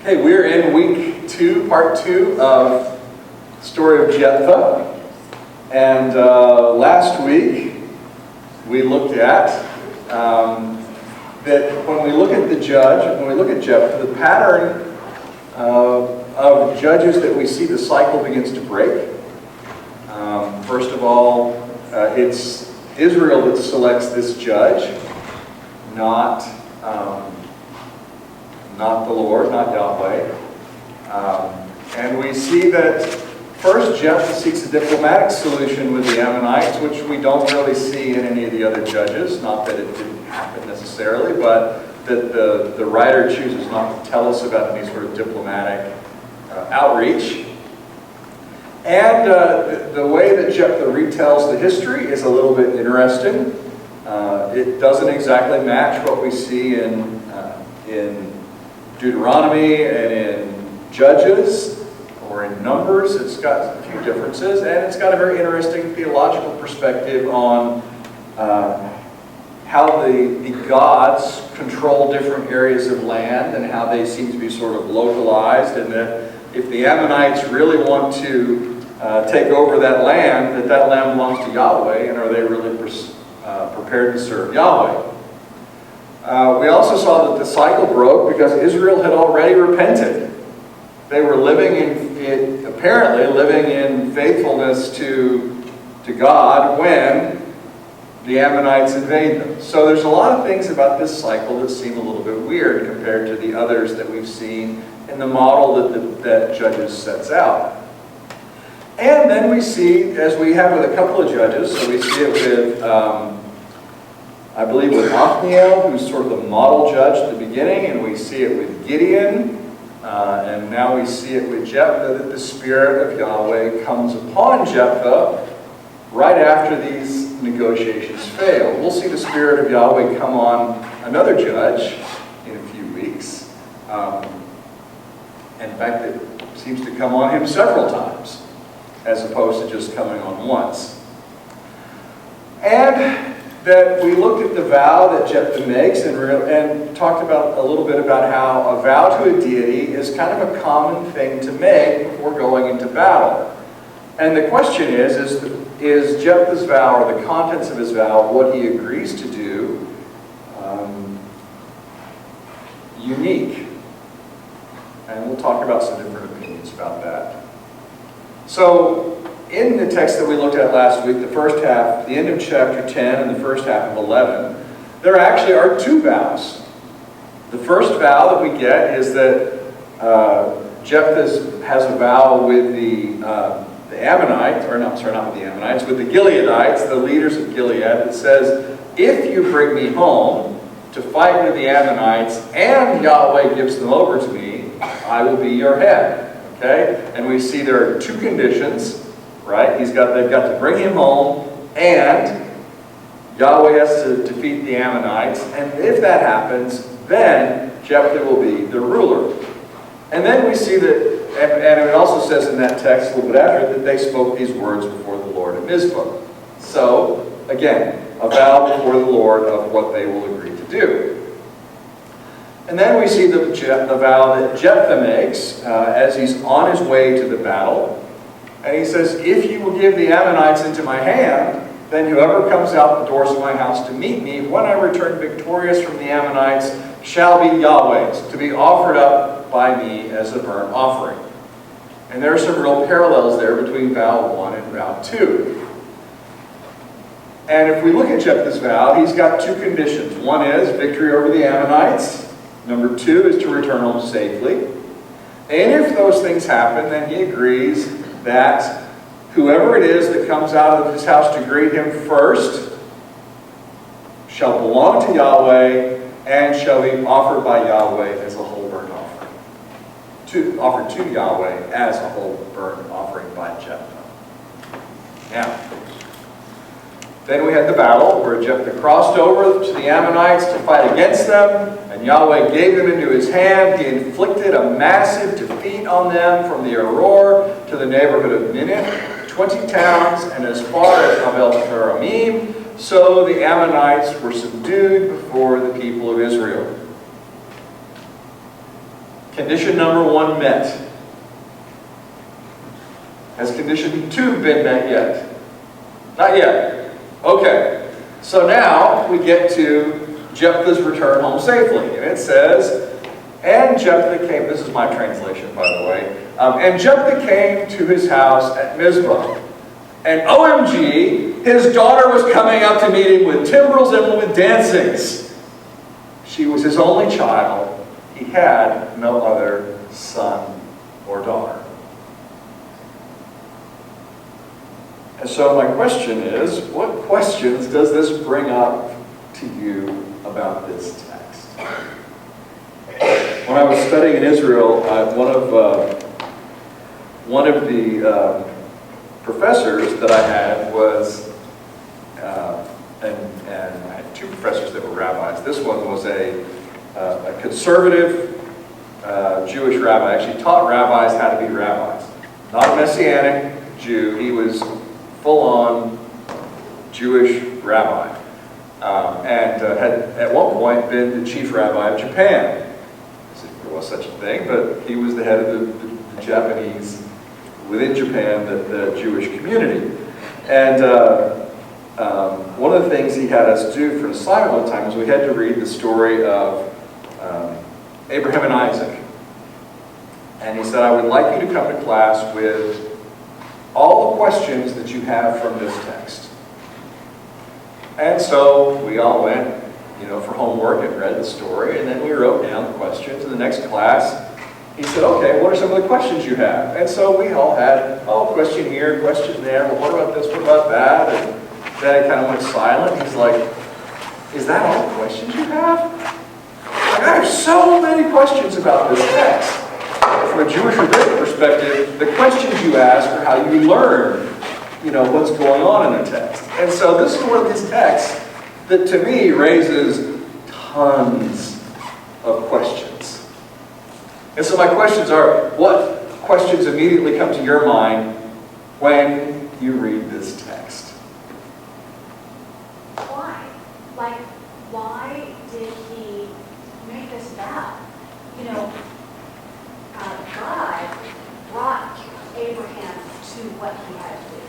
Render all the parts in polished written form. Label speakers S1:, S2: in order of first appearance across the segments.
S1: Okay, we're in week 2, part 2 of the story of Jephthah. And last week we looked at that when we look at the judge, when we look at Jephthah, the pattern of judges that we see, the cycle begins to break. First of all, it's Israel that selects this judge, not the Lord, not Yahweh. And we see that first Jephthah seeks a diplomatic solution with the Ammonites, which we don't really see in any of the other judges. Not that it didn't happen necessarily, but that the writer chooses not to tell us about any sort of diplomatic outreach. And the way that Jephthah retells the history is a little bit interesting. It doesn't exactly match what we see in Deuteronomy and in Judges or in Numbers. It's got a few differences, and it's got a very interesting theological perspective on how the gods control different areas of land and how they seem to be sort of localized, and that if the Ammonites really want to take over that land belongs to Yahweh, and are they really prepared to serve Yahweh? We also saw that the cycle broke because Israel had already repented. They were apparently living in faithfulness to God when the Ammonites invade them. So there's a lot of things about this cycle that seem a little bit weird compared to the others that we've seen in the model that Judges sets out. And then we see, as we have with a couple of judges, so we see it with I believe with Othniel, who's sort of the model judge at the beginning, and we see it with Gideon, and now we see it with Jephthah, that the Spirit of Yahweh comes upon Jephthah right after these negotiations fail. We'll see the Spirit of Yahweh come on another judge in a few weeks. In fact, it seems to come on him several times, as opposed to just coming on once. And that we looked at the vow that Jephthah makes and talked about a little bit about how a vow to a deity is kind of a common thing to make before going into battle. And the question is Jephthah's vow, or the contents of his vow, what he agrees to do, unique? And we'll talk about some different opinions about that. So, in the text that we looked at last week, the first half, the end of chapter 10 and the first half of 11, there actually are two vows. The first vow that we get is that Jephthah has a vow with the Ammonites, or no, I'm sorry, not with the Ammonites, with the Gileadites, the leaders of Gilead, that says, if you bring me home to fight with the Ammonites and Yahweh gives them over to me, I will be your head. Okay? And we see there are two conditions. Right? They've got to bring him home, and Yahweh has to defeat the Ammonites. And if that happens, then Jephthah will be the ruler. And then we see that, and it also says in that text a little bit after, that they spoke these words before the Lord at Mizpah. So, again, a vow before the Lord of what they will agree to do. And then we see the vow that Jephthah makes as he's on his way to the battle. And he says, if you will give the Ammonites into my hand, then whoever comes out the doors of my house to meet me, when I return victorious from the Ammonites, shall be Yahweh's, to be offered up by me as a burnt offering. And there are some real parallels there between vow 1 and vow 2. And if we look at Jephthah's vow, he's got two conditions. One is victory over the Ammonites. Number 2 is to return home safely. And if those things happen, then he agrees that whoever it is that comes out of his house to greet him first shall belong to Yahweh and shall be offered by Yahweh as a whole burnt offering. Offered to Yahweh as a whole burnt offering by Jephthah. Now, then we had the battle where Jephthah crossed over to the Ammonites to fight against them, and Yahweh gave them into his hand. He inflicted a massive defeat on them from the Aror to the neighborhood of Minnith, 20 towns, and as far as Abel-Keramim. So the Ammonites were subdued before the people of Israel. Condition number 1 met. Has condition 2 been met yet? Not yet. Okay. So now we get to Jephthah's return home safely. And it says, and Jephthah came, this is my translation, by the way, and Jephthah came to his house at Mizpah. And OMG, his daughter was coming out to meet him with timbrels and with dancings. She was his only child. He had no other son or daughter. And so my question is, what questions does this bring up to you about this text? When I was studying in Israel, one of the professors that I had was, and I had 2 professors that were rabbis. This one was a conservative Jewish rabbi. Actually taught rabbis how to be rabbis. Not a Messianic Jew. He was full-on Jewish rabbi. And had at one point been the chief rabbi of Japan. There was such a thing, but he was the head of the Japanese, within Japan, the Jewish community. And one of the things he had us do for an assignment one time was we had to read the story of Abraham and Isaac. And he said, I would like you to come to class with all the questions that you have from this text. And so we all went, for homework and read the story, and then we wrote down the questions. In the next class, he said, okay, what are some of the questions you have? And so we all had, question here, question there, well, what about this, what about that? And then I kind of went silent. He's like, is that all the questions you have? Like, I have so many questions about this text. From a Jewish rabbinic perspective, the questions you ask are how you learn, what's going on in the text. And so this is one of these texts that to me raises tons of questions. And so my questions are, what questions immediately come to your mind when you read this text?
S2: Why? Like, why did he make this vow? God brought Abraham to what he had to do,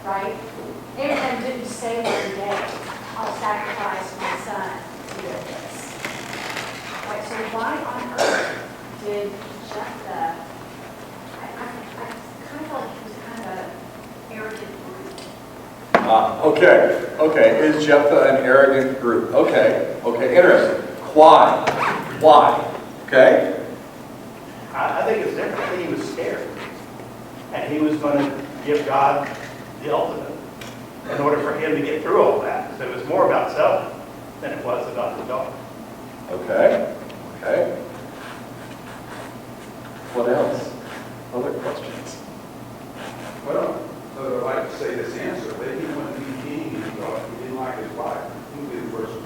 S2: right? Abraham didn't say one day, I'll sacrifice my son to do this. Right, so why on earth did Jephthah, I kind of feel like he was kind of an arrogant group.
S1: Okay. Is Jephthah an arrogant group? Okay, interesting. Why? Okay?
S3: I think it's different. I think he was scared. And he was going to give God the ultimate in order for him to get through all that. So it was more about self than it was about the daughter.
S1: Okay. What else? Other questions?
S4: Well, I'd like to say this answer. Maybe he wanted to be king and he thought he didn't like his wife. He would be the first one.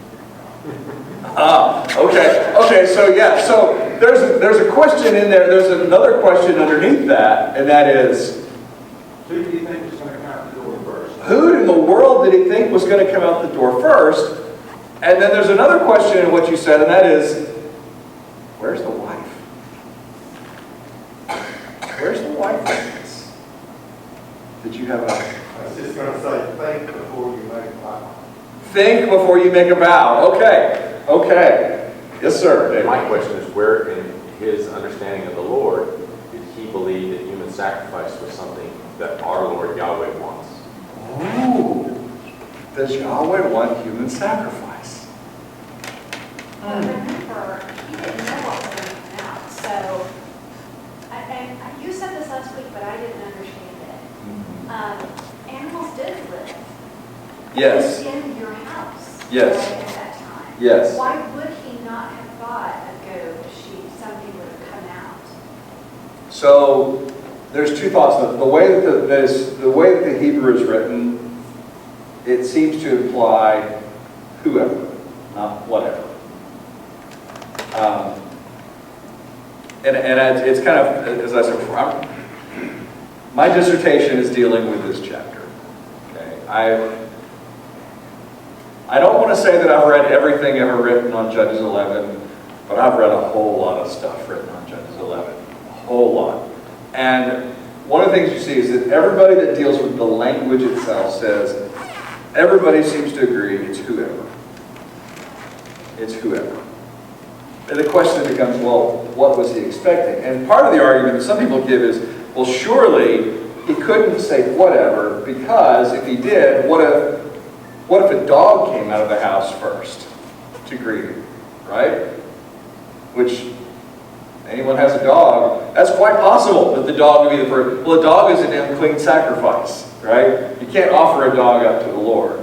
S1: Okay, so there's a question in there, there's another question underneath that, and that is,
S4: Who do you think was going to come out the door first?
S1: who in the world did he think was going to come out the door first? And then there's another question in what you said, and that is, where's the wife? Where's the wife in this? Did you have a...
S4: I was just going to say, think before you make a vow.
S1: Think before you make a vow. Okay. Yes, sir, David.
S5: My question is, where in his understanding of the Lord did he believe that human sacrifice was something that our Lord Yahweh wants?
S1: Ooh. Does Yahweh want human sacrifice?
S2: But remember, he didn't know what was going to come out. So, and you said this last week, but I didn't understand it. Animals did live.
S1: Yes.
S2: In your house.
S1: Yes.
S2: Right, at that time.
S1: Yes.
S2: Why would he not have thought a goat, a sheep, something would have come out?
S1: So there's two thoughts. The way that the way that the Hebrew is written, it seems to imply whoever, not whatever. And it's kind of, as I said, my dissertation is dealing with this chapter. Okay, I don't want to say that I've read everything ever written on Judges 11, but I've read a whole lot of stuff written on Judges 11, a whole lot. And one of the things you see is that everybody that deals with the language itself says, everybody seems to agree it's whoever. It's whoever. And the question becomes, well, what was he expecting? And part of the argument that some people give is, well, surely he couldn't say whatever, because if he did, what if a dog came out of the house first to greet him, right? Which, anyone has a dog, that's quite possible that the dog would be the first. Well, a dog is an unclean sacrifice, right? You can't offer a dog up to the Lord.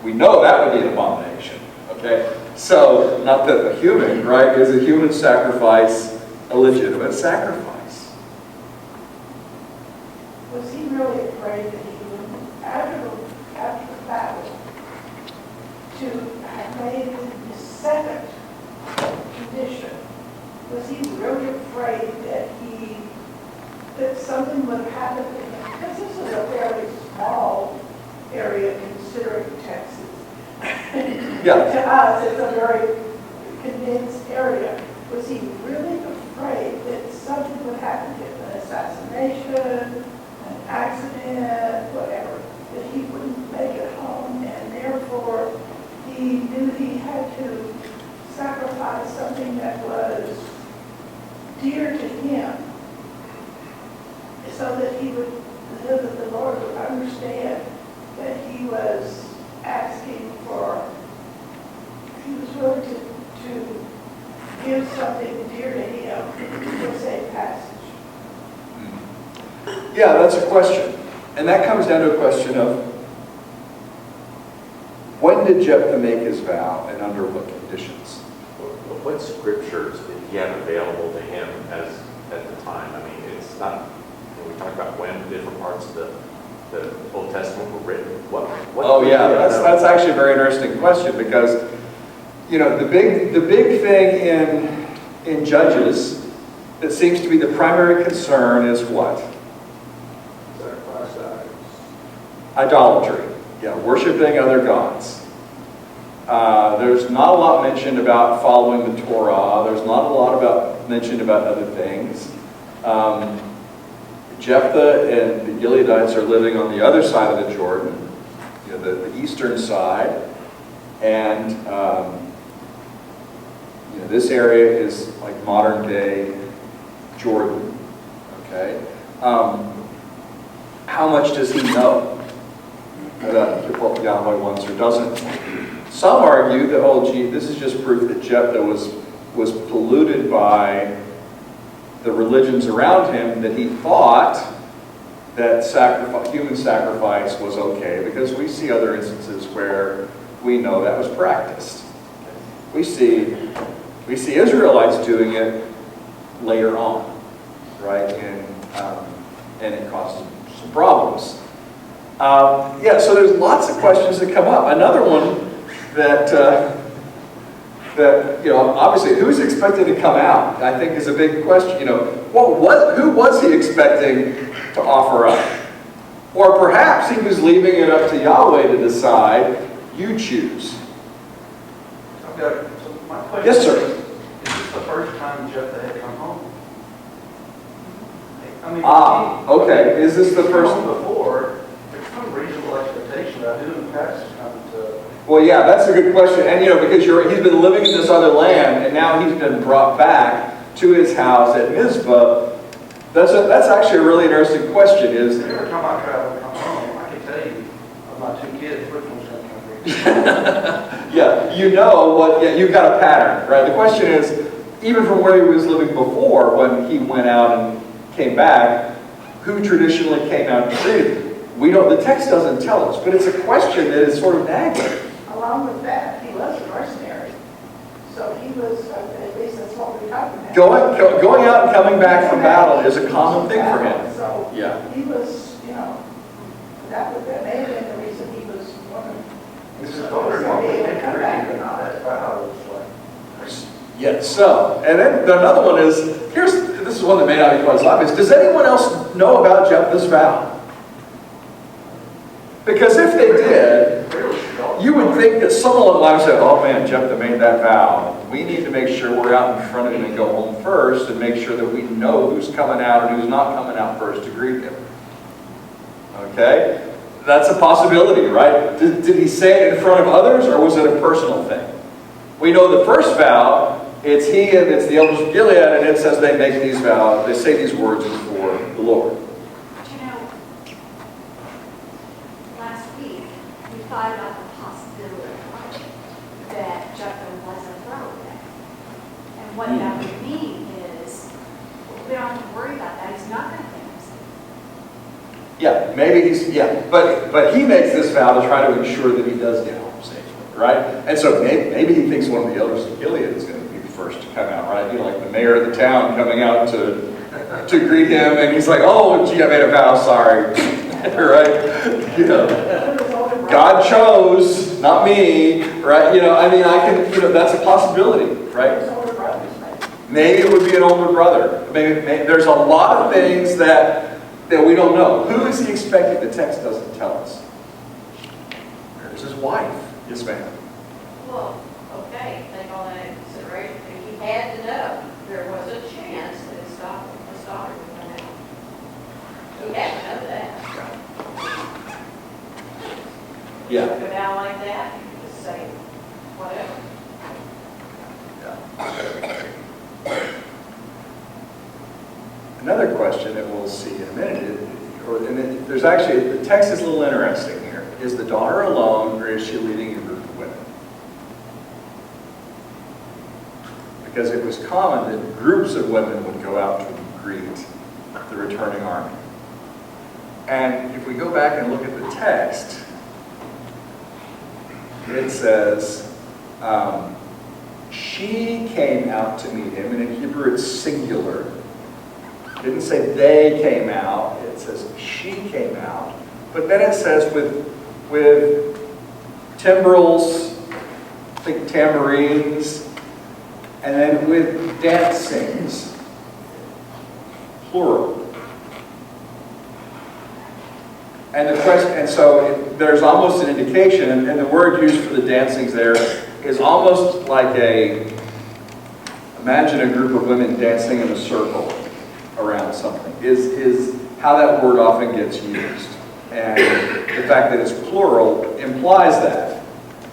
S1: We know that would be an abomination, okay? So, not that a human, right, is a human sacrifice a legitimate sacrifice?
S6: Was he really afraid that he would, after the battle, to have made the second condition? Was he really afraid that something would happen to him? Because this is a fairly small area considering Texas.
S1: Yeah.
S6: To us, it's a very condensed area. Was he really afraid that something would happen to him, an assassination, an accident, whatever, that he wouldn't make it home, and therefore he knew he had to sacrifice something that was dear to him, so that he would, so that the Lord would understand that he was asking for, he was willing to give something dear to him for a safe passage.
S1: Yeah, that's a question. And that comes down to a question of, when did Jephthah make his vow and under what conditions?
S5: What scriptures did he have available to him at the time? I mean, it's not, when we talk about when different parts of the Old Testament were written. What
S1: Oh yeah, that's actually a very interesting question, because, you know, the big thing in Judges that seems to be the primary concern is what?
S4: Sacrifice idols.
S1: Idolatry. Yeah, worshiping other gods. There's not a lot mentioned about following the Torah. There's not a lot mentioned about other things. Jephthah and the Gileadites are living on the other side of the Jordan, you know, the eastern side, and you know, this area is like modern day Jordan. Okay, how much does he know about what Yahweh wants or doesn't? Some argue that, oh gee, this is just proof that Jephthah was polluted by the religions around him, that he thought that human sacrifice was okay, because we see other instances where we know that was practiced. We see Israelites doing it later on, right? And it causes some problems. Yeah, so there's lots of questions that come up. Another one that you know, obviously, who's expected to come out, I think, is a big question. You know, who was he expecting to offer up? Or perhaps he was leaving it up to Yahweh to decide. You choose.
S4: I've got, so my question
S1: Yes, sir.
S4: is this the first time Jephthah had come home? I mean,
S1: Okay. Is this the first?
S4: Before, there's some reasonable expectation about who in the past has come to.
S1: Well, yeah, that's a good question. And, you know, because he's been living in this other land, and now he's been brought back to his house at Mizpah. That's actually a really interesting question.
S4: Every time I travel and come home, I can tell you of my two kids, which one's going to come first.
S1: Yeah, you know you've got a pattern, right? The question is, even from where he was living before, when he went out and came back, who traditionally came out and greeted him? We don't, the text doesn't tell us, but it's a question that is sort of nagging.
S6: Along with that, he was a mercenary. So he was, at least that's what we're talking about.
S1: Going out and coming back from battle is a common thing for him.
S6: So
S1: Yeah.
S6: he was, you know, that may have been the reason he was one of
S4: This is daughter-in-law,
S6: be
S4: they
S6: able to
S4: can't
S6: come back and all
S4: that's
S6: that.
S4: how it was like.
S1: Yes, so, and then another one is, this is one that may not be quite as obvious. Does anyone else know about Jephthah's vow? Because if they did,
S4: Clearly, she
S1: you would think that someone in life said, oh man, Jephthah made that vow. We need to make sure we're out in front of him and go home first and make sure that we know who's coming out and who's not coming out first to greet him. Okay? That's a possibility, right? Did he say it in front of others, or was it a personal thing? We know the first vow, it's he and it's the elders of Gilead, and it says they make these vows, they say these words before the Lord.
S2: But you know, last week, we thought about the possibility that Jephthah was a throwaway. And what that would mean is, we don't have to worry about that. He's not going to get himself.
S1: Yeah, maybe but he makes this vow to try to ensure that he does get home safely, right? And so maybe he thinks one of the elders of Gilead is going to be the first to come out, right? You know, like the mayor of the town coming out to greet him, and he's like, oh, gee, I made a vow, sorry, right? You know, God chose, not me, right? You know, I mean, that's a possibility, right? Maybe it would be an older brother. Maybe there's a lot of things that we don't know. Who is he expecting? The text doesn't tell us. There's his wife. Yes, ma'am.
S7: Well, okay, take all that into consideration, but he had to know there was a chance that his daughter would come out. He had to know that.
S1: Yeah.
S7: Go down like that, you could just say whatever.
S1: Another question that we'll see in a minute, there's actually, the text is a little interesting here. Is the daughter alone, or is she leading a group of women? Because it was common that groups of women would go out to greet the returning army. And if we go back and look at the text, it says, she came out to meet him, and in Hebrew it's singular. It didn't say they came out, it says she came out. But then it says with timbrels, I think tambourines, and then with dancings, plural. And the question, and so there's almost an indication, and the word used for the dancings there is almost like imagine a group of women dancing in a circle around something, is how that word often gets used. And the fact that it's plural implies that.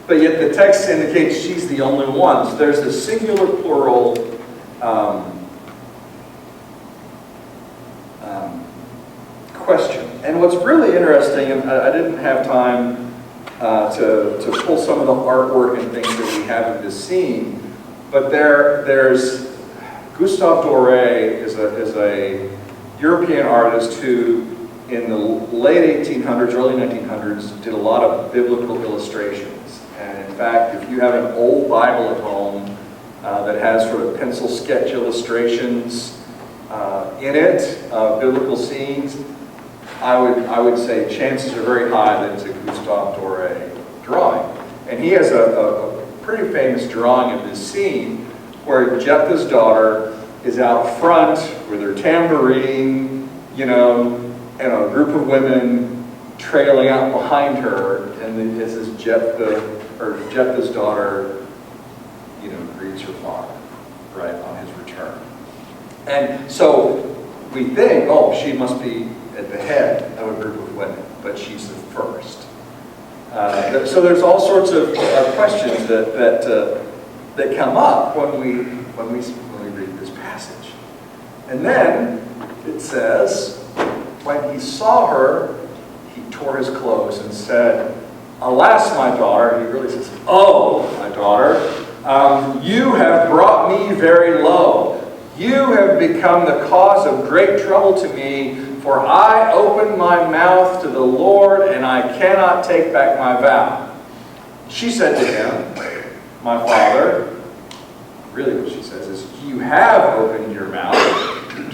S1: But yet the text indicates she's the only one. So there's this singular plural question. And what's really interesting, and I didn't have time to pull some of the artwork and things that we have in this scene, but there's Gustave Doré is a European artist who, in the late 1800s, early 1900s, did a lot of biblical illustrations. And in fact, if you have an old Bible at home that has sort of pencil sketch illustrations in it, biblical scenes, I would say chances are very high that it's a Gustave Doré drawing. And he has a pretty famous drawing of this scene where Jephthah's daughter is out front with her tambourine, you know, and a group of women trailing out behind her, and this is Jephthah's daughter, you know, greets her father, right, on his return. And so we think, oh, she must be at the head of a group of women, but she's the first. So there's all sorts of questions that come up when we read this passage. And then it says, when he saw her, he tore his clothes and said, "Alas, my daughter," he really says, "Oh, my daughter, you have brought me very low. You have become the cause of great trouble to me, for I opened my mouth to the Lord, and I cannot take back my vow." She said to him, "My father," really what she says is, "you have opened your mouth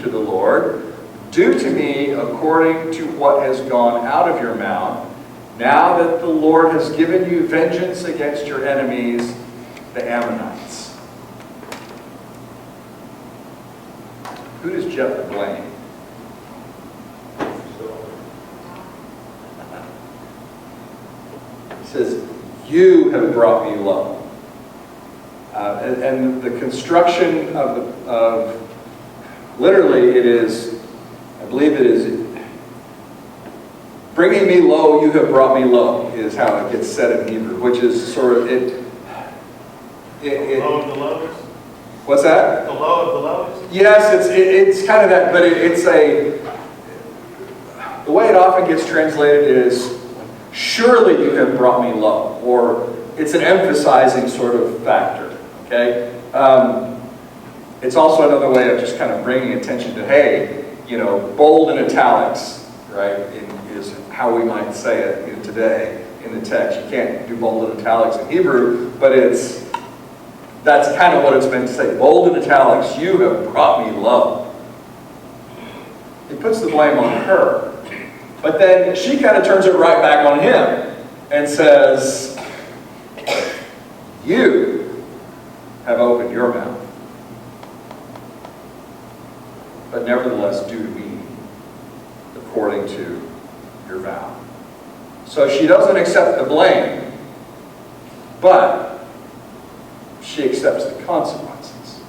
S1: to the Lord. Do to me according to what has gone out of your mouth, now that the Lord has given you vengeance against your enemies, the Ammonites." Who does Jephthah blame? He says, You have brought me low. And the construction of literally it is, I believe it is, bringing me low, you have brought me low, is how it gets said in Hebrew, which is sort of,
S3: The low of the lows?
S1: What's that?
S3: The low of the lows?
S1: Yes, it's kind of that, but the way it often gets translated is, surely you have brought me low, or it's an emphasizing sort of factor, okay? It's also another way of just kind of bringing attention to, hey, bold in italics, right, is how we might say it today in the text. You can't do bold in italics in Hebrew, but that's kind of what it's meant to say. Bold in italics, you have brought me low. It puts the blame on her. But then she kind of turns it right back on him and says, you have opened your mouth, but nevertheless do to me according to your vow. So she doesn't accept the blame, but she accepts the consequences.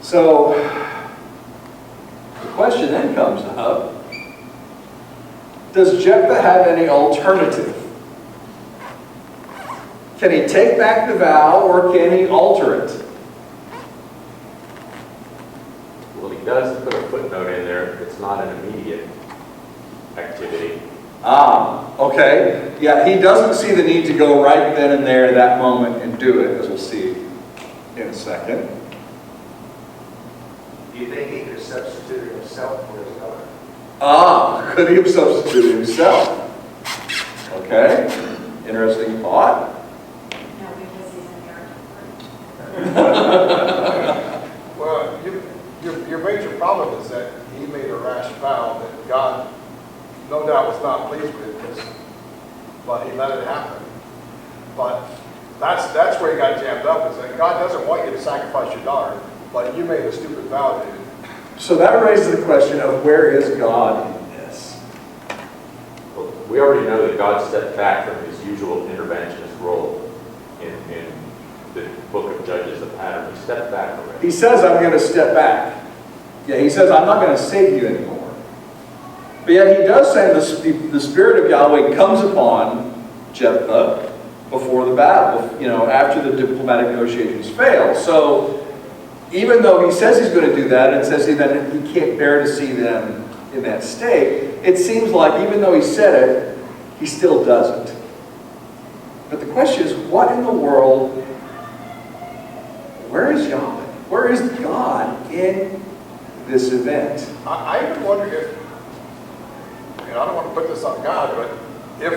S1: So the question then comes up, does Jephthah have any alternative? Can he take back the vow, or can he alter it?
S5: Well, he does put a footnote in there. It's not an immediate activity.
S1: Okay. Yeah, he doesn't see the need to go right then and there, that moment, and do it, as we'll see in a second.
S8: Do you think he could substitute himself for his daughter?
S1: Could he have substituted himself? Okay. Interesting thought.
S2: No, because he's inherited.
S8: Well, your major problem is that he made a rash vow that God, no doubt, was not pleased with this, but he let it happen. But that's where he got jammed up, is that God doesn't want you to sacrifice your daughter, but you made a stupid vow, dude.
S1: So that raises the question of, where is God in this?
S5: Well, we already know that God stepped back from his usual interventionist role in the book of Judges, the pattern. He stepped back from it.
S1: He says, I'm going to step back. Yeah, he says, I'm not going to save you anymore. But yet he does say the Spirit of Yahweh comes upon Jephthah before the battle, after the diplomatic negotiations fail. So even though he says he's going to do that, and says that he can't bear to see them in that state, it seems like even though he said it, he still doesn't. But the question is, what in the world, where is Yahweh? Where is God in this event?
S8: I even wonder if, I don't want to put this on God, but if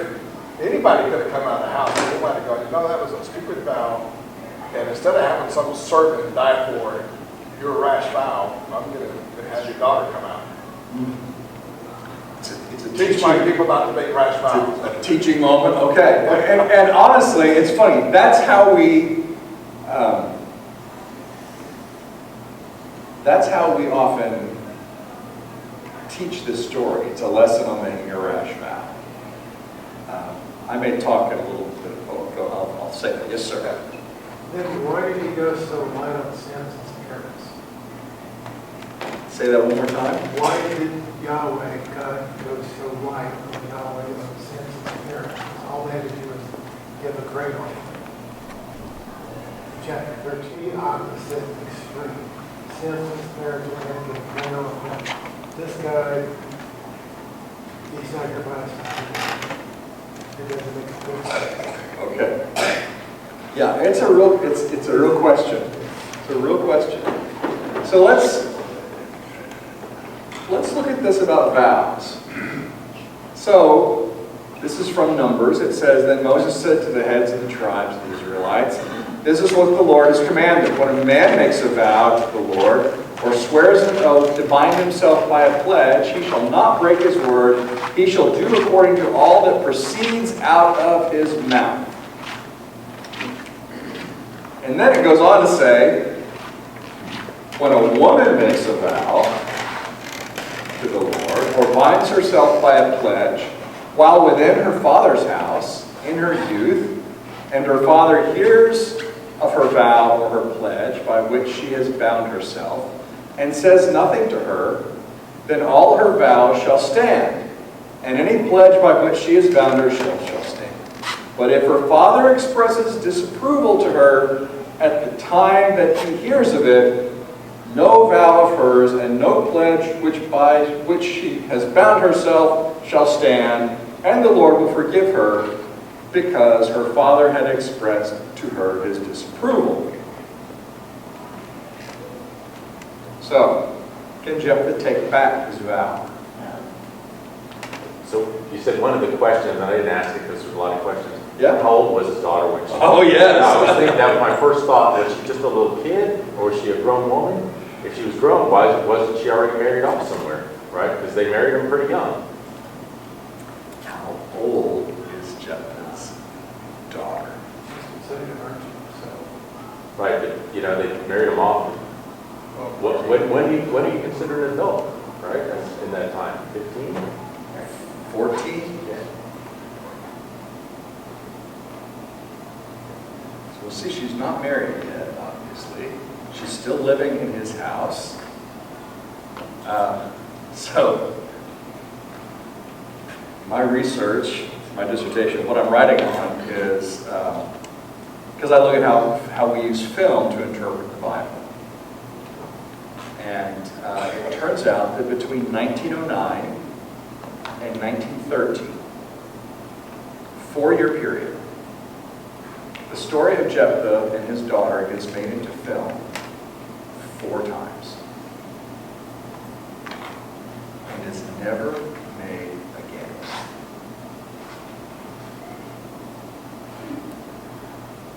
S8: anybody could have come out of the house and they might have gone, that was a stupid vow, and instead of having some servant die for your rash vow, I'm going to have your daughter come out.
S1: It's a
S8: Teach my people not to make rash vows.
S1: a teaching moment, okay. And honestly, it's funny. That's how we often teach this story. It's a lesson on making a rash vow. I may talk in a little bit. I'll say that. Yes, sir.
S9: Then why did he go so light on Samson's parents?
S1: Say that one more time.
S9: Why did Yahweh, God, go so light on Yahweh on Samson's parents? All they had to do was give a grade on him. Chapter 13, opposite extreme. Samson's parents were going to give a grade on him. This guy, he sacrificed his parents. It doesn't make good sense.
S1: Okay. Yeah, it's a real question. It's a real question. So let's look at this about vows. So this is from Numbers. It says, then Moses said to the heads of the tribes of the Israelites, this is what the Lord has commanded. When a man makes a vow to the Lord, or swears an oath to bind himself by a pledge, he shall not break his word. He shall do according to all that proceeds out of his mouth. And then it goes on to say, when a woman makes a vow to the Lord, or binds herself by a pledge, while within her father's house, in her youth, and her father hears of her vow or her pledge by which she has bound herself, and says nothing to her, then all her vows shall stand, and any pledge by which she has bound herself shall stand. But if her father expresses disapproval to her at the time that he hears of it, no vow of hers and no pledge by which she has bound herself shall stand, and the Lord will forgive her, because her father had expressed to her his disapproval. So, can Jephthah take back his vow?
S5: So you said one of the questions, and I didn't ask it because there's a lot of questions.
S1: Yeah.
S5: How old was his daughter when she?
S1: Oh, yes.
S5: I was thinking, that was my first thought. Was she just a little kid, or was she a grown woman? If she was grown, why wasn't she already married off somewhere, right? Because they married him pretty young.
S1: How old is Jephthah's daughter?
S5: Right, but, they married him off. When do you consider an adult, right? That's in that time, 15?
S1: 14?
S5: Yeah.
S1: So we'll see she's not married yet, obviously. She's still living in his house. So, my research, my dissertation, what I'm writing on is, because I look at how we use film to interpret the Bible. And it turns out that between 1909 and 1913, 4-year period, the story of Jephthah and his daughter gets made into film 4 times. And is never made again.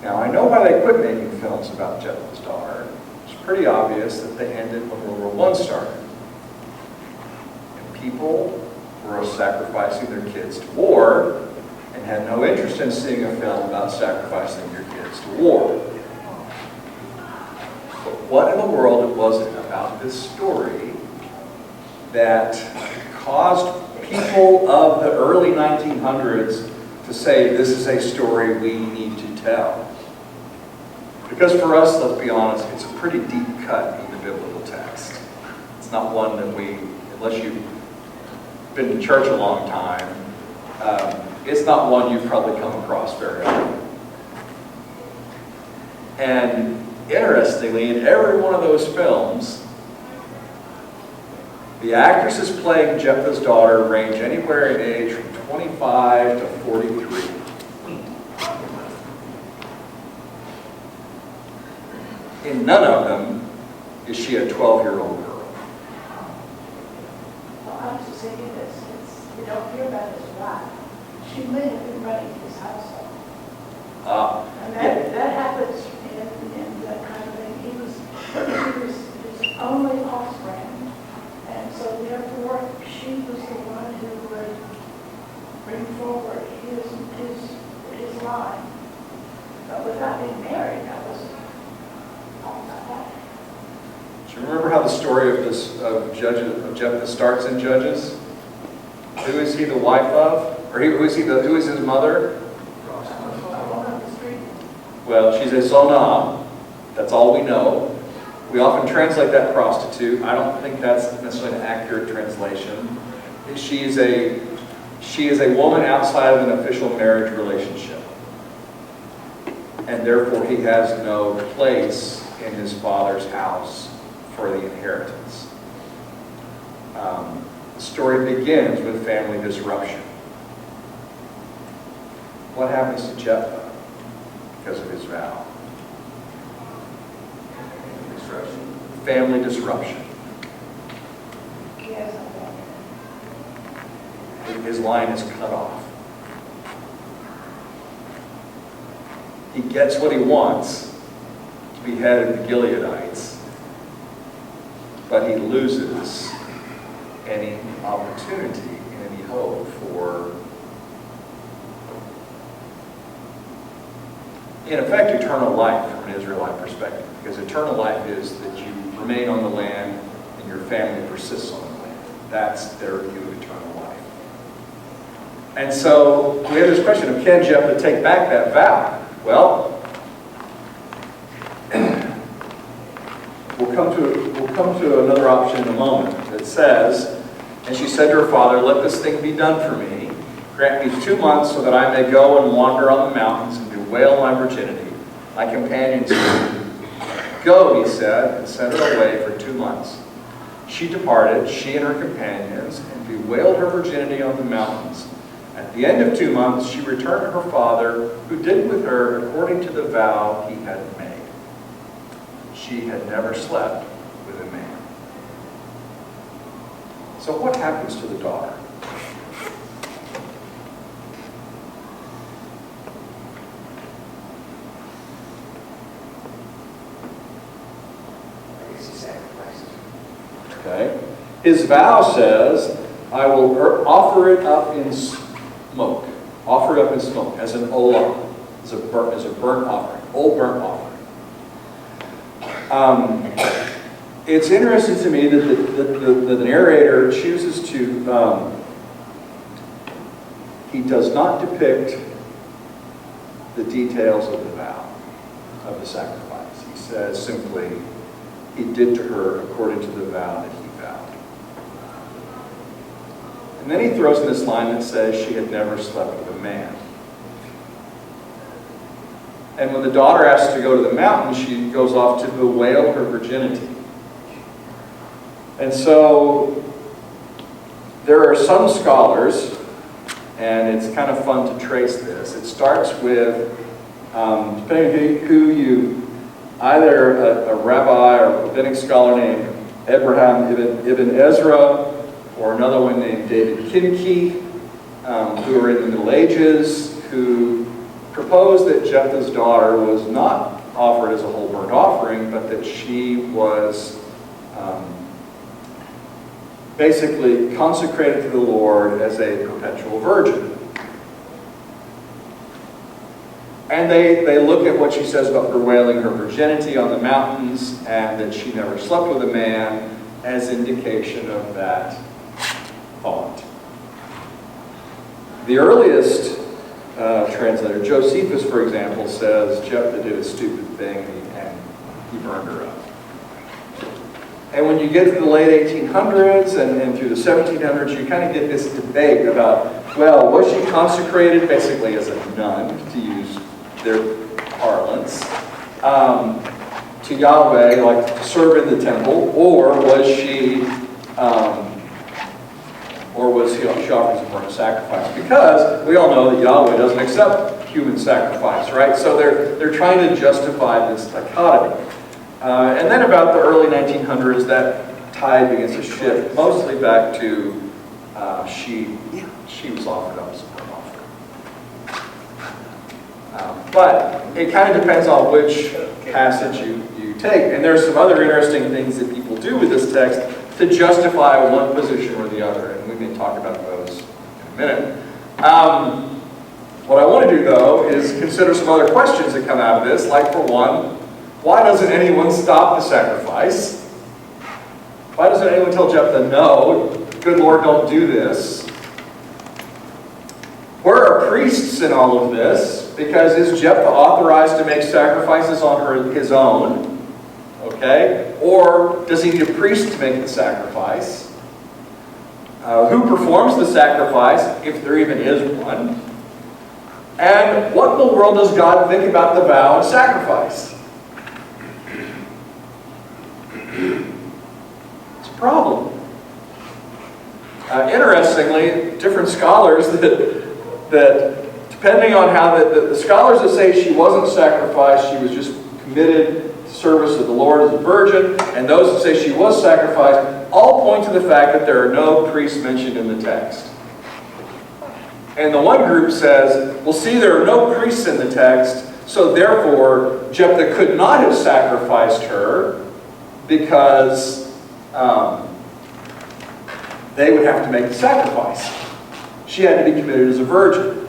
S1: Now, I know why they quit making films about Jephthah's daughter. It's pretty obvious that they ended when World War I started. And people were sacrificing their kids to war and had no interest in seeing a film about sacrificing your kids to war. But what in the world was it about this story that caused people of the early 1900s to say, this is a story we need to tell? Because for us, let's be honest, it's a pretty deep cut in the biblical text. It's not one that we, unless you've been to church a long time, it's not one you've probably come across very often. And interestingly, in every one of those films, the actresses playing Jephthah's daughter range anywhere in age from 25 to 43. In none of them is she a 12-year-old girl.
S6: Well, I was just thinking this, we don't hear about his wife. She may have been running his household. And that happens in that kind of thing. She was his only offspring. And so therefore, she was the one who would bring forward his line. But without being married, that wasn't all about that.
S1: Do you remember how the story of Jephthah starts in Judges? Who is he the wife of? Or who is his mother? Well, she's a zonah. That's all we know. We often translate that prostitute. I don't think that's necessarily an accurate translation. She is a woman outside of an official marriage relationship. And therefore he has no place in his father's house for the inheritance. The story begins with family disruption. What happens to Jephthah because of his vow? Family disruption.
S6: Yes, I think.
S1: His line is cut off. He gets what he wants, to be head of the Gileadites, but he loses any opportunity and any hope for, in effect, eternal life from an Israelite perspective. Because eternal life is that you remain on the land and your family persists on the land. That's their view of eternal life. And so we have this question of, can Jephthah take back that vow? Well, we'll come to another option in a moment. It says, and she said to her father, let this thing be done for me. Grant me 2 months so that I may go and wander on the mountains and bewail my virginity. My companions go, he said, and sent her away for 2 months. She departed, she and her companions, and bewailed her virginity on the mountains. At the end of 2 months, she returned to her father, who did with her according to the vow he had made. She had never slept with a man. So what happens to the daughter? Okay. His vow says, I will offer it up in smoke. Offer it up in smoke as an olah, as a burnt offering, old burnt offering. It's interesting to me that the narrator chooses to, he does not depict the details of the vow, of the sacrifice. He says simply, he did to her according to the vow that he vowed. And then he throws in this line that says she had never slept with a man. And when the daughter asks to go to the mountain, she goes off to bewail her virginity. And so there are some scholars, and it's kind of fun to trace this. It starts with, depending on who you, either a rabbi or a rabbinic scholar named Abraham Ibn Ezra, or another one named David Kinke, who are in the Middle Ages, who proposed that Jephthah's daughter was not offered as a whole burnt offering, but that she was basically consecrated to the Lord as a perpetual virgin. And they look at what she says about bewailing her virginity on the mountains and that she never slept with a man as indication of that thought. The earliest translator, Josephus, for example, says Jephthah did a stupid thing and he burned her up. And when you get to the late 1800s and through the 1700s, you kind of get this debate about, well, was she consecrated basically as a nun, to use their parlance, to Yahweh, like to serve in the temple, or was she offered as a burnt sacrifice? Because we all know that Yahweh doesn't accept human sacrifice, right? So they're trying to justify this dichotomy. And then about the early 1900s, that tide begins to shift, mostly back to she was offered up as a burnt offering. But it kind of depends on which passage you take. And there's some other interesting things that people do with this text to justify one position or the other. And we may talk about those in a minute. What I want to do, though, is consider some other questions that come out of this. Like, for one, why doesn't anyone stop the sacrifice? Why doesn't anyone tell Jephthah, no, good Lord, don't do this? Where are priests in all of this? Because is Jephthah authorized to make sacrifices on his own? Okay? Or does he need a priest to make the sacrifice? Who performs the sacrifice, if there even is one? And what in the world does God think about the vow and sacrifice? It's a problem. Interestingly, different scholars that depending on how the scholars that say she wasn't sacrificed, she was just committed to service of the Lord as a virgin, and those that say she was sacrificed, all point to the fact that there are no priests mentioned in the text. And the one group says, well, see, there are no priests in the text, so therefore Jephthah could not have sacrificed her because they would have to make the sacrifice. She had to be committed as a virgin.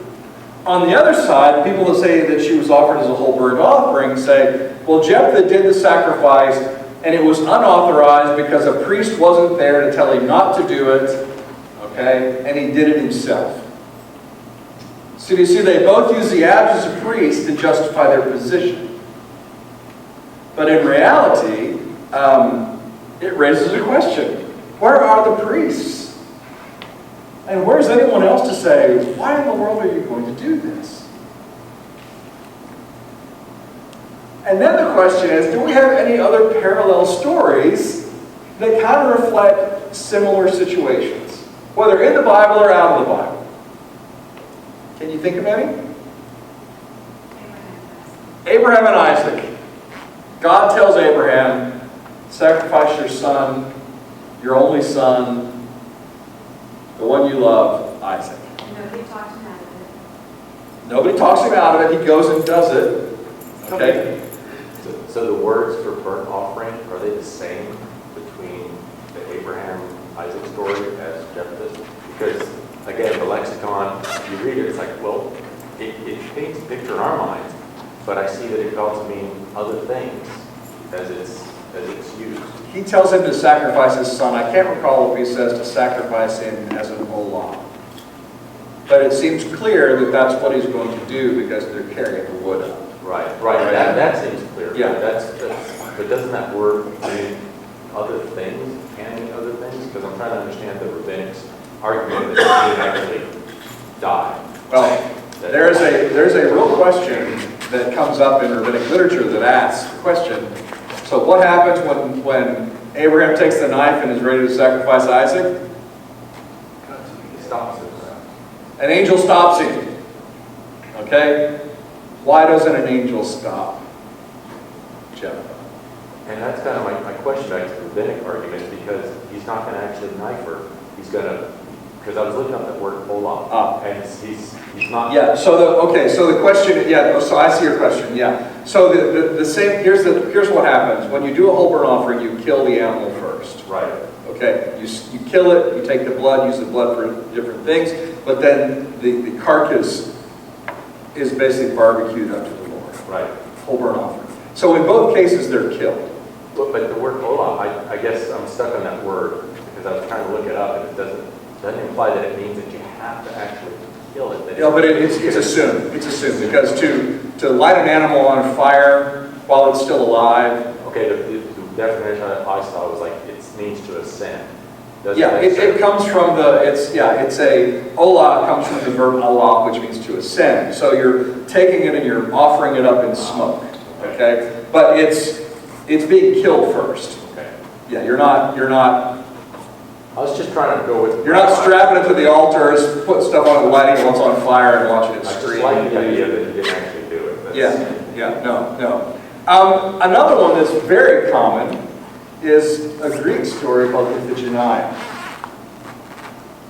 S1: On the other side, people that say that she was offered as a whole burnt offering say, well, Jephthah did the sacrifice and it was unauthorized because a priest wasn't there to tell him not to do it, okay, and he did it himself. So you see, they both use the absence of priests to justify their position. But in reality, it raises a question. Where are the priests? And where's anyone else to say, why in the world are you going to do this? And then the question is, do we have any other parallel stories that kind of reflect similar situations? Whether in the Bible or out of the Bible. Can you think of any? Abraham and Isaac. God tells Abraham, sacrifice your son, your only son, the one you love, Isaac.
S2: Nobody talks him out of it.
S1: Nobody talks him out of it. He goes and does it. Okay?
S5: So the words for burnt offering, are they the same between the Abraham-Isaac story as Jephthah? Because, again, the lexicon, you read it, it's like, well, it paints a picture in our minds, but I see that it could also mean other things as it's used.
S1: He tells him to sacrifice his son. I can't recall if he says to sacrifice him as an olah. But it seems clear that that's what he's going to do because they're carrying the wood up.
S5: Right. That seems clear.
S1: Yeah.
S5: But doesn't that word mean other things? Can mean other things? Because I'm trying to understand the rabbinic's argument that he actually died.
S1: Well, there's a real question that comes up in rabbinic literature that asks the question, so what happens when Abraham takes the knife and is ready to sacrifice Isaac?
S5: He stops it.
S1: An angel stops him. Okay? Why doesn't an angel stop Jephthah?
S5: And that's kind of my question back to the rabbinic argument, because he's not going to actually knife her. He's going to, because I was looking up that word olah, and he's not.
S1: Yeah. So the question. Yeah. So I see your question. Yeah. So the same. Here's what happens when you do a whole burnt offering. You kill the animal first.
S5: Right.
S1: Okay. You kill it. You take the blood. Use the blood for different things. But then the carcass is basically barbecued unto the Lord.
S5: Right.
S1: Whole burnt offering. So in both cases, they're killed.
S5: But the word olah, I guess I'm stuck on that word because I was trying to look it up, and it doesn't imply that it means that you have to actually kill it.
S1: Yeah, but it's assumed. It's assumed because to light an animal on fire while it's still alive.
S5: Okay, the definition I saw was like it means to ascend.
S1: Yeah, it comes from olah comes from the verb Allah, which means to ascend. So you're taking it and you're offering it up in smoke. Okay, but it's being killed first.
S5: Okay.
S1: Yeah, you're not.
S5: I was just trying to go with.
S1: You're not strapping it to the altar, put stuff on it, lighting it once on fire, and watching it
S5: I just
S1: scream.
S5: like the idea that you didn't actually do it.
S1: No. Another one that's very common is a Greek story called Iphigenia.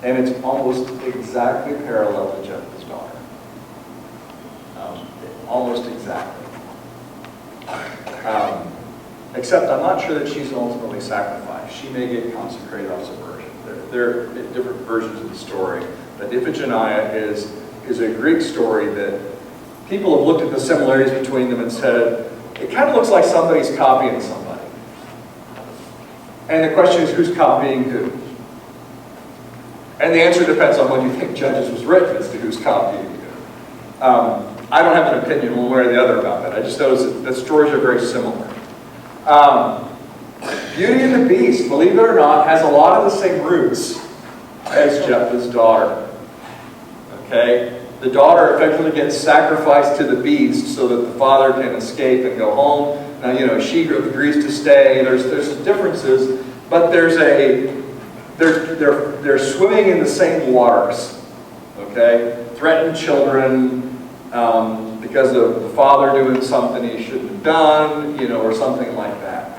S1: And it's almost exactly parallel to Jephthah's daughter. Almost exactly. Except I'm not sure that she's ultimately sacrificed. She may get consecrated on subversion. There are different versions of the story. But Iphigenia is a Greek story that people have looked at the similarities between them and said, it kind of looks like somebody's copying somebody. And the question is, who's copying who? And the answer depends on when you think Judges was written as to who's copying who. I don't have an opinion one way or the other about that. I just notice that the stories are very similar. Beauty and the Beast, believe it or not, has a lot of the same roots as Jephthah's daughter. Okay? The daughter effectively gets sacrificed to the beast so that the father can escape and go home. Now, she agrees to stay. There's differences, but they're swimming in the same waters. Okay? Threatened children because of the father doing something he shouldn't have done, or something like that.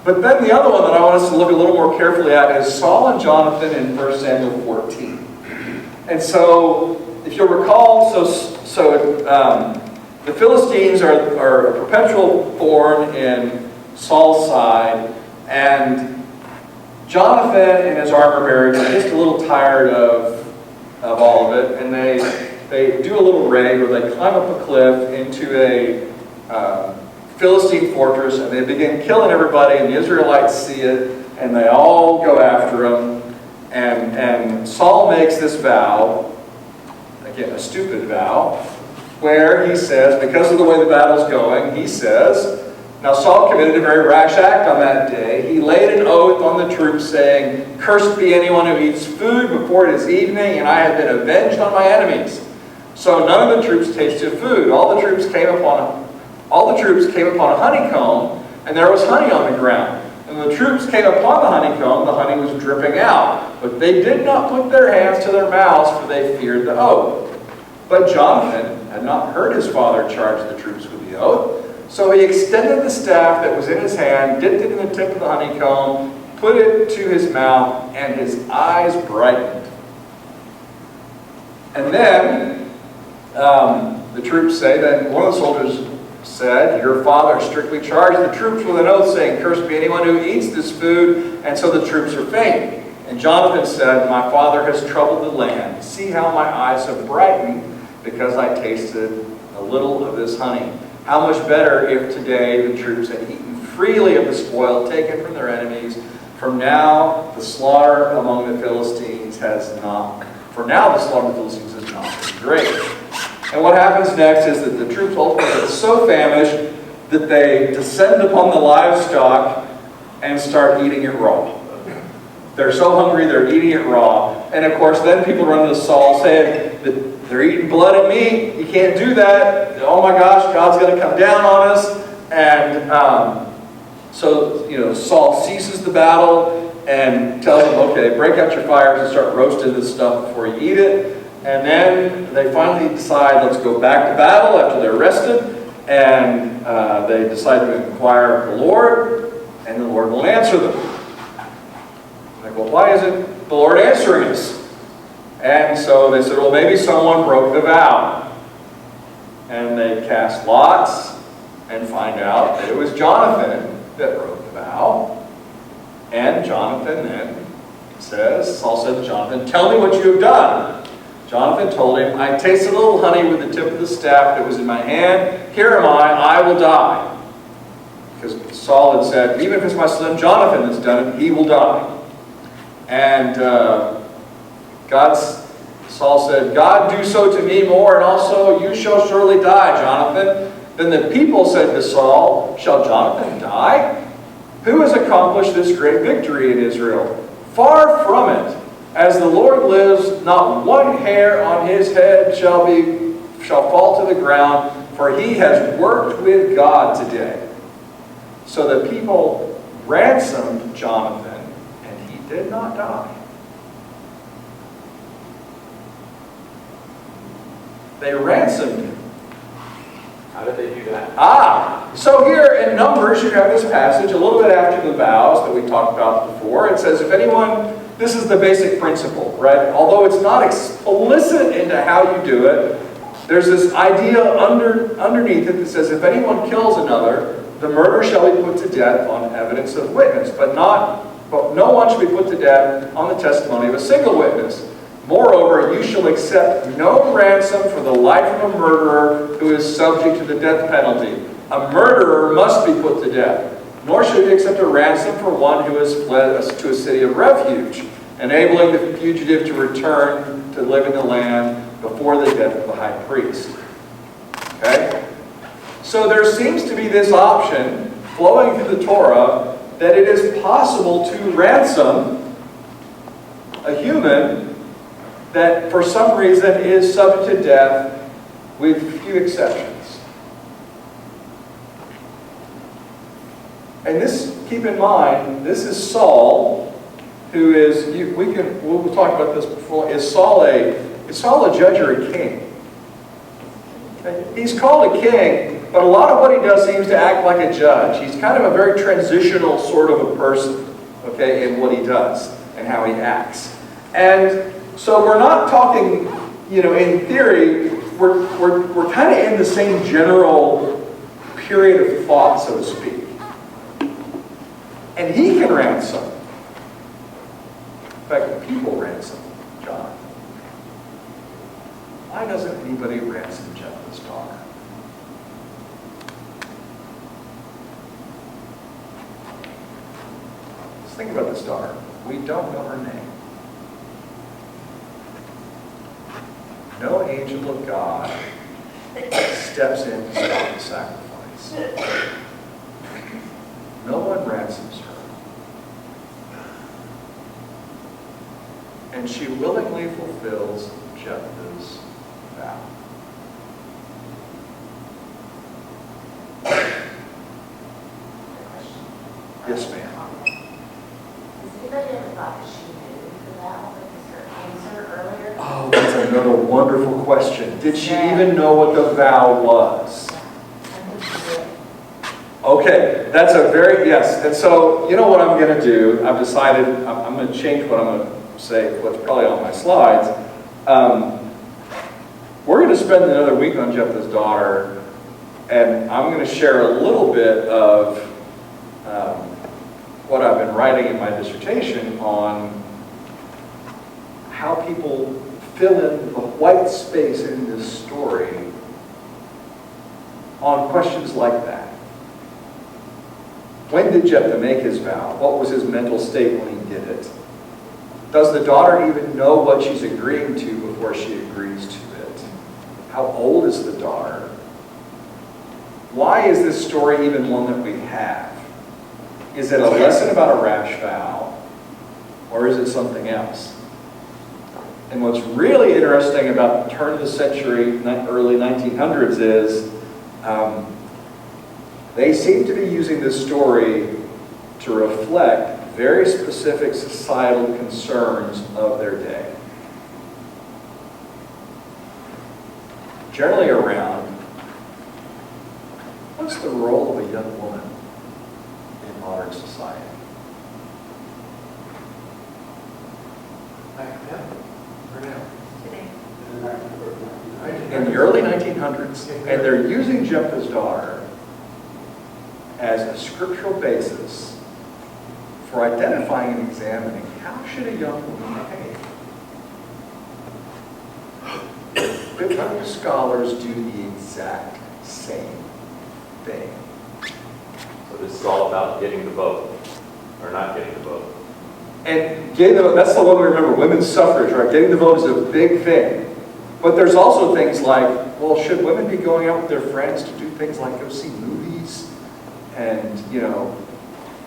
S1: But then the other one that I want us to look a little more carefully at is Saul and Jonathan in 1 Samuel 14. And so, if you'll recall, the Philistines are a perpetual thorn in Saul's side, and Jonathan and his armor bearers are just a little tired of all of it, and they do a little raid where they climb up a cliff into a Philistine fortress, and they begin killing everybody, and the Israelites see it, and they all go after him, and Saul makes this vow. again, a stupid vow, where he says, because of the way the battle's going, he says, now Saul committed a very rash act on that day. He laid an oath on the troops saying, cursed be anyone who eats food before it is evening, and I have been avenged on my enemies. So none of the troops tasted food. All the troops came upon a honeycomb, and there was honey on the ground. And when the troops came upon the honey was dripping out. But they did not put their hands to their mouths, for they feared the oath. But Jonathan had not heard his father charge the troops with the oath. So he extended the staff that was in his hand, dipped it in the tip of the honeycomb, put it to his mouth, and his eyes brightened. And then the troops say, then one of the soldiers said, your father strictly charged the troops with an oath, saying, cursed be anyone who eats this food, and so the troops are faint. And Jonathan said, my father has troubled the land. See how my eyes have brightened, because I tasted a little of this honey. How much better if today the troops had eaten freely of the spoil taken from their enemies. For now the slaughter among the Philistines has not been great. And what happens next is that the troops ultimately get so famished that they descend upon the livestock and start eating it raw. They're so hungry, they're eating it raw. And of course, then people run to Saul saying that they're eating blood and meat. You can't do that. Oh my gosh, God's going to come down on us. And so Saul ceases the battle and tells them, okay, break out your fires and start roasting this stuff before you eat it. And then they finally decide, let's go back to battle after they're rested. And they decide to inquire of the Lord, and the Lord will answer them. Like, well, why isn't the Lord answering us? And so they said, well, maybe someone broke the vow. And they cast lots and find out that it was Jonathan that broke the vow. And Jonathan then says, Saul said to Jonathan, tell me what you have done. Jonathan told him, I tasted a little honey with the tip of the staff that was in my hand. Here am I will die. Because Saul had said, even if it's my son Jonathan that's done it, he will die. And Saul said, God, do so to me more, and also you shall surely die, Jonathan. Then the people said to Saul, shall Jonathan die? Who has accomplished this great victory in Israel? Far from it. As the Lord lives, not one hair on his head shall fall to the ground, for he has worked with God today. So the people ransomed Jonathan, and he did not die. They ransomed him.
S5: How did they do that?
S1: So here in Numbers, you have this passage a little bit after the vows that we talked about before. It says, if anyone, this is the basic principle, right? Although it's not explicit into how you do it, there's this idea underneath it that says, if anyone kills another, the murder shall be put to death on evidence of witness, but no one shall be put to death on the testimony of a single witness. Moreover, you shall accept no ransom for the life of a murderer who is subject to the death penalty. A murderer must be put to death. Nor should you accept a ransom for one who has fled to a city of refuge, enabling the fugitive to return to live in the land before the death of the high priest. Okay? So there seems to be this option flowing through the Torah that it is possible to ransom a human that for some reason is subject to death, with few exceptions. And this, keep in mind, this is Saul, who is, we'll talk about this before, is Saul a judge or a king? Okay? He's called a king, but a lot of what he does seems to act like a judge. He's kind of a very transitional sort of a person, okay, in what he does and how he acts. And so we're not talking, in theory, we're kind of in the same general period of thought, so to speak. And he can ransom. In fact, the people ransom John. Why doesn't anybody ransom Jephthah's daughter? Let's think about this daughter. We don't know her name. no angel of God steps in to stop the sacrifice. No one ransoms her. And she willingly fulfills Jephthah's vow. Yes, ma'am.
S2: Has anybody ever thought that she knew the vow because her answer earlier?
S1: Oh, that's another wonderful question. Did she even know what the vow was?
S2: I think she did.
S1: Okay, that's a very, yes. And so, you know what I'm going to do? I've decided, I'm going to change what I'm going to say, what's probably on my slides. We're going to spend another week on Jephthah's daughter, and I'm going to share a little bit of what I've been writing in my dissertation on how people fill in the white space in this story on questions like that. When did Jephthah make his vow? What was his mental state when he did it? Does the daughter even know what she's agreeing to before she agrees to it? How old is the daughter? Why is this story even one that we have? Is it a lesson about a rash vow, or is it something else? And what's really interesting about the turn of the century, early 1900s, is they seem to be using this story to reflect very specific societal concerns of their day. Generally around, what's the role of a young woman in modern society?
S9: Back then, or now?
S1: In the early 1900s, and they're using Jephthah's daughter as a scriptural basis for identifying and examining how should a young woman behave. Biblical scholars do the exact same thing.
S5: So this is all about getting the vote, or not getting the vote.
S1: And getting the vote, that's the one we remember, women's suffrage, right? Getting the vote is a big thing. But there's also things like, well, should women be going out with their friends to do things like go see movies and, you know,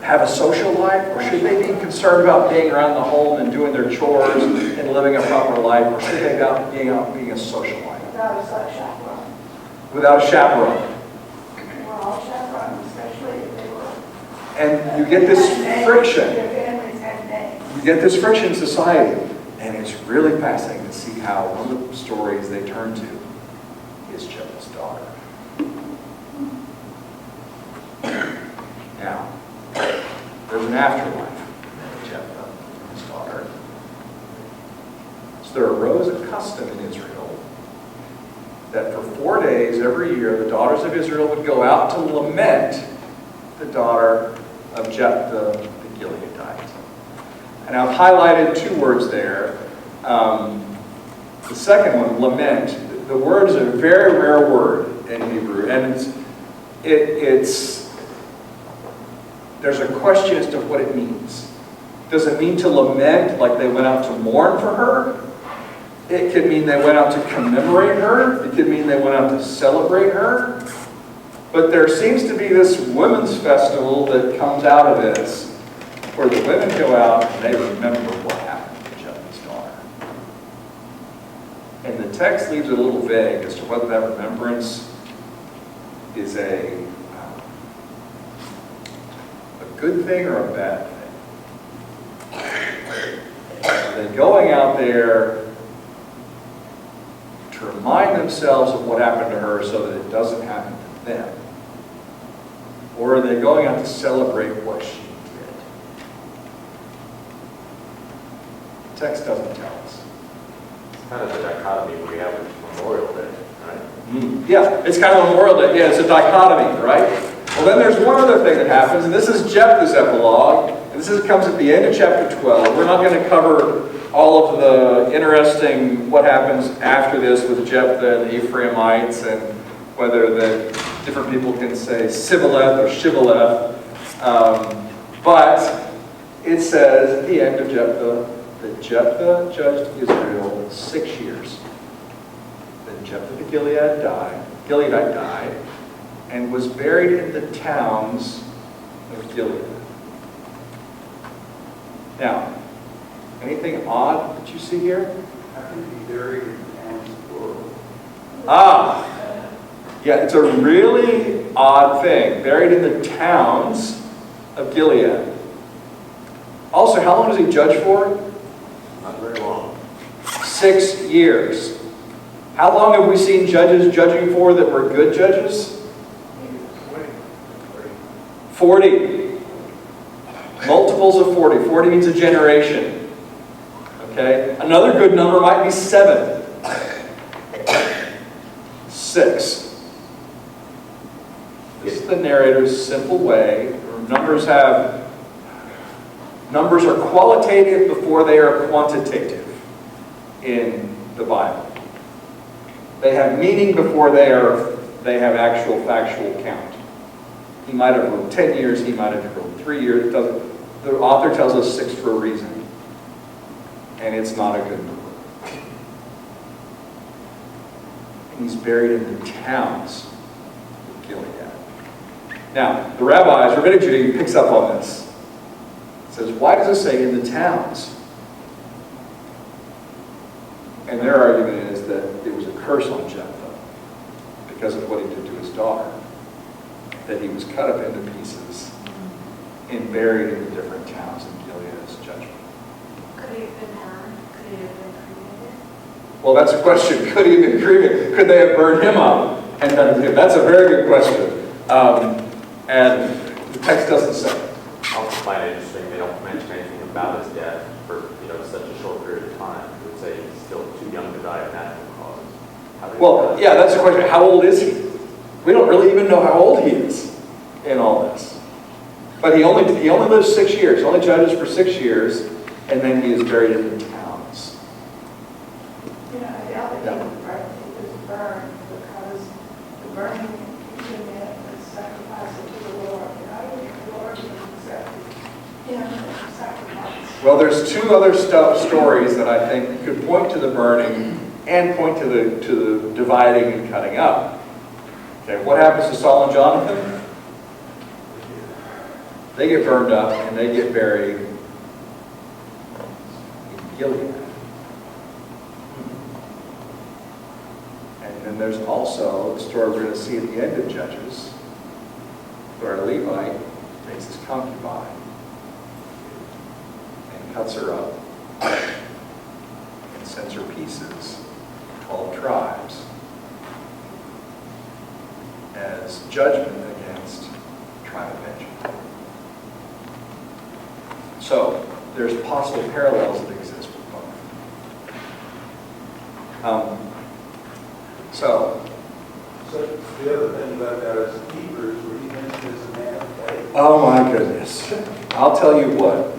S1: have a social life? Or should they be concerned about being around the home and doing their chores and living a proper life? Or should they be out being a social life?
S6: Without a chaperone.
S1: Without a chaperone.
S6: They were all chaperones, especially if they were.
S1: And you get this friction.
S6: Their families had names.
S1: You get this friction in society. And it's really fascinating to see how one of the stories they turn to is Jephthah's daughter. Now, there's an afterlife of Jephthah and his daughter. So there arose a custom in Israel that for 4 days every year the daughters of Israel would go out to lament the daughter of Jephthah the Gileadite. And I've highlighted 2 words there. The second one, lament. The word is a very rare word in Hebrew, and there's a question as to what it means. Does it mean to lament, like they went out to mourn for her? It could mean they went out to commemorate her. It could mean they went out to celebrate her. But there seems to be this women's festival that comes out of this, where the women go out and they remember what happened to Jephthah's daughter. And the text leaves it a little vague as to whether that remembrance is a good thing or a bad thing. Are they going out there to remind themselves of what happened to her so that it doesn't happen to them? Or are they going out to celebrate what she did? The text doesn't tell us.
S5: It's kind of the dichotomy we have with Memorial Day, right?
S1: Yeah, it's kind of Memorial Day. Yeah, it's a dichotomy, right? Well, then there's one other thing that happens, and this is Jephthah's epilogue, and this comes at the end of chapter 12. We're not going to cover all of the interesting what happens after this with Jephthah and the Ephraimites and whether the different people can say Sibboleth or Shibboleth. But it says at the end of Jephthah that Jephthah judged Israel 6 years. Jephthah the Gileadite died, and was buried in the towns of Gilead. Now, anything odd that you see here?
S4: How can it be buried in towns plural?
S1: Yeah, it's a really odd thing. Buried in the towns of Gilead. Also, how long does he judge for?
S5: Not very long.
S1: 6 years. How long have we seen judges judging for that were good judges? 40. Multiples of 40. 40 means a generation. Okay? Another good number might be 7. 6. This is the narrator's simple way. Numbers are qualitative before they are quantitative in the Bible. They have meaning before they have actual factual count. He might have wrote 10 years, he might have wrote 3 years. The author tells us 6 for a reason. And it's not a good number. And he's buried in the towns of Gilead. Now, the rabbis, Rabbinic Judaism picks up on this. It says, why does it say in the towns? And their argument is that it was a curse on Jephthah because of what he did to his daughter. That he was cut up into pieces and buried in the different towns in Gilead as judgment.
S2: Could he have been burned? Could he have been cremated?
S1: Well, that's a question. Could he have been cremated? Could they have burned him up and done it to him? That's a very good question. And the text doesn't say.
S5: I also find it interesting they don't mention anything about his death for such a short period of time. They would say he's still too young to die of natural causes.
S1: Well, yeah, that's the question. How old is he? We don't really even know how old he is in all this. But he only lives 6 years. He only judges for 6 years, and then he is buried in the towns.
S6: You know, I doubt that he was burned because the burning came in and sacrificed it to the Lord. And I don't think the Lord even accepted him as a sacrifice.
S1: Well, there's 2 other stories that I think could point to the burning and point to the dividing and cutting up. Okay, what happens to Saul and Jonathan? They get burned up and they get buried in Gilead. And then there's also the story we're going to see at the end of Judges, where a Levite takes his concubine and cuts her up and sends her pieces to 12 tribes as judgment against the tribe of Benjamin. So, there's possible parallels that exist with both. So
S4: the other thing about that is Hebrews, where he mentions a man of faith.
S1: oh my goodness. I'll tell you what.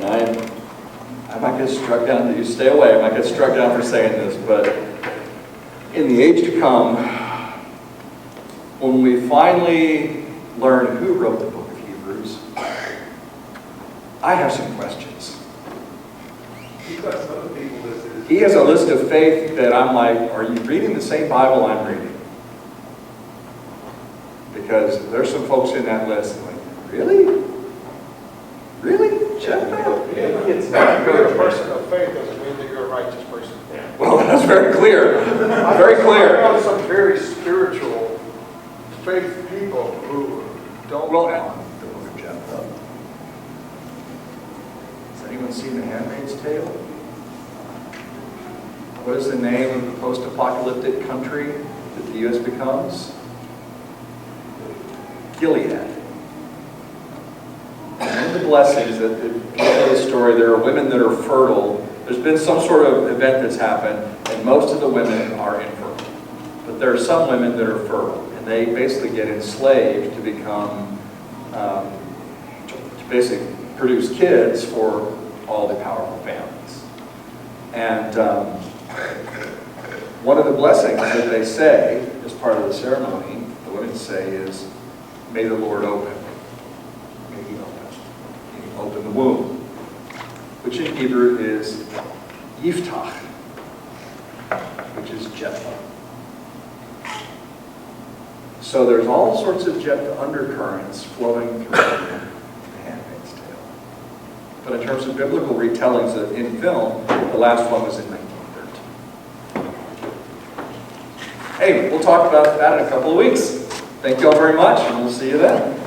S1: I might get struck down, you stay away, I might get struck down for saying this, but in the age to come, when we finally learn who wrote the book of Hebrews, I have some questions.
S4: He's got some other people listed.
S1: He has a list of faith that I'm like, are you reading the same Bible I'm reading? Because there's some folks in that list like, really? Really? Jephthah?
S5: It's
S8: If you're a
S5: not
S8: person of faith doesn't mean that you're a righteous person.
S1: Well, that's very clear. Very
S8: I
S1: clear.
S8: know some very spiritual faith people who don't
S1: Well,
S8: want
S1: the book of Jephthah. Has anyone seen The Handmaid's Tale? What is the name of the post-apocalyptic country that the U.S. becomes? Gilead. And in the blessings that the story, there are women that are fertile. There's been some sort of event that's happened, and most of the women are infertile. But there are some women that are fertile, and they basically get enslaved to become, to basically produce kids for all the powerful families. And one of the blessings that they say as part of the ceremony, the women say is, may the Lord open. May he open. May he open the womb. Which in Hebrew is Jephthah. which is Jephthah. So there's all sorts of Jephthah undercurrents flowing through The Handmaid's Tale. But in terms of biblical retellings in film, the last one was in 1913. Hey, we'll talk about that in a couple of weeks. Thank you all very much, and we'll see you then.